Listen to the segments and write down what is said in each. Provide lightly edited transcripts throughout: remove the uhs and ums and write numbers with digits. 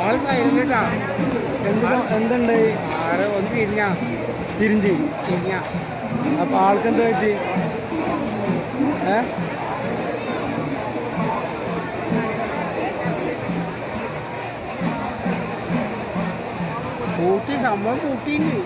ആള് കഴിഞ്ഞിട്ടാ എന്തുണ്ട് ആള് ഒന്ന് തിരിഞ്ഞ് അപ്പൊ ആൾക്കെന്താ പറ്റി? കൂട്ടി സംഭവം കൂട്ടിണ്ട്.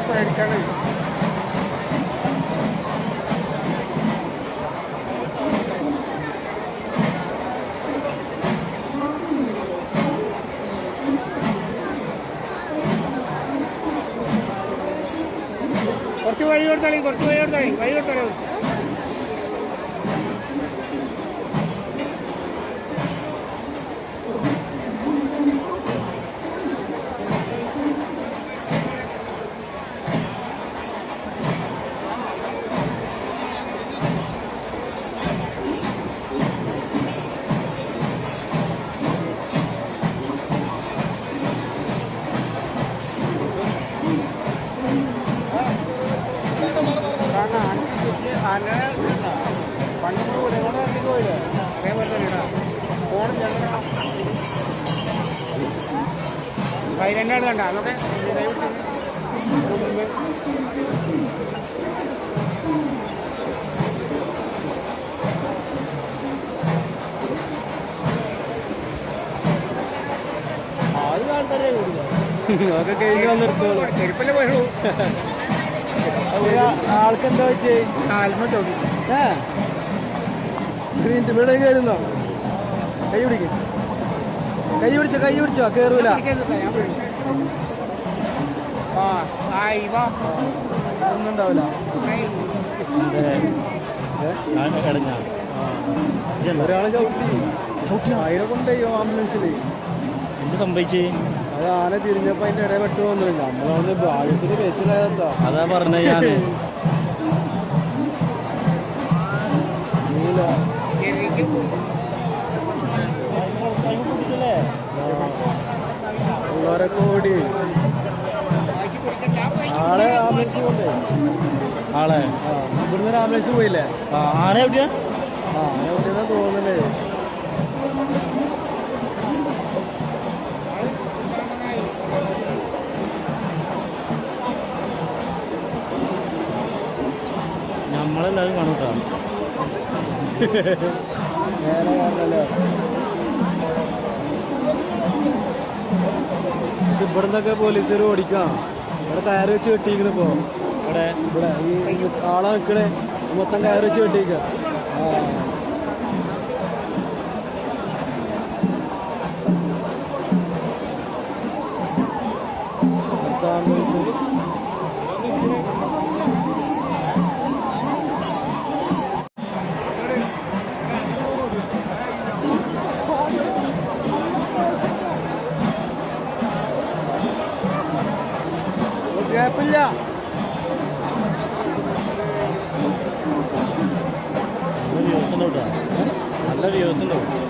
പേടിക്കാണ്. കുറച്ച് വഴി കൊടുത്താളി വഴി കൊടുത്താളി. പണ്ട് ഇവിടെ പോയില്ലേ അതേപോലെ തന്നെ ഫോൺ സൈലൻ്റാണ് കണ്ട അതൊക്കെ ആദ്യം ആൾക്കാരെ അതൊക്കെ കഴിഞ്ഞ് വന്നെടുത്തോളൂ. ചെരുപ്പല്ലേ പോയുള്ളൂ. ആൾക്കെന്താ വെച്ചേ? ആൽമ ചോടി ഇവിടെ കയറുന്നോ? കൈ പിടിച്ചോ കേറൂല. ഒന്നും ഉണ്ടാവില്ല. ഒരാളെ ചവിട്ടി അതിനെ കൊണ്ടുപോയോ ആംബുലൻസില്. എന്ത് സംഭവിച്ചേ? അത് ആന തിരിഞ്ഞപ്പോ അതിന്റെ ഇടയിൽ പെട്ടു വന്നില്ല. നമ്മളവിടെ ഭാഗ്യത്തിന് വെച്ചില്ലാതാ. അതാ പറഞ്ഞ ഞാന് കോടി ആളെ ആംബുലൻസ് കൊണ്ടേ ആളെ ഇവിടുന്ന് ഒരു ആംബുലൻസ് പോയില്ലേ? ആനെ എവിടെയാ? ആന എവിടെയാ തോന്നുന്നേ. നമ്മളെല്ലാവരും കാണൂട്ടാ. നേരെ കാണല്ലോ. പക്ഷെ ഇവിടുന്നൊക്കെ പോലീസുകാർ ഓടിക്കാം. ഇവിടെ കയറ് വെച്ച് കെട്ടിയിരിക്കണിപ്പോ. ഇവിടെ ഈ ആളെ നിൽക്കണേ മൊത്തം കയറ് വെച്ച് കെട്ടിയിരിക്ക. കുഴപ്പമില്ല. നല്ല വ്യൂസ് ഉണ്ടാവും.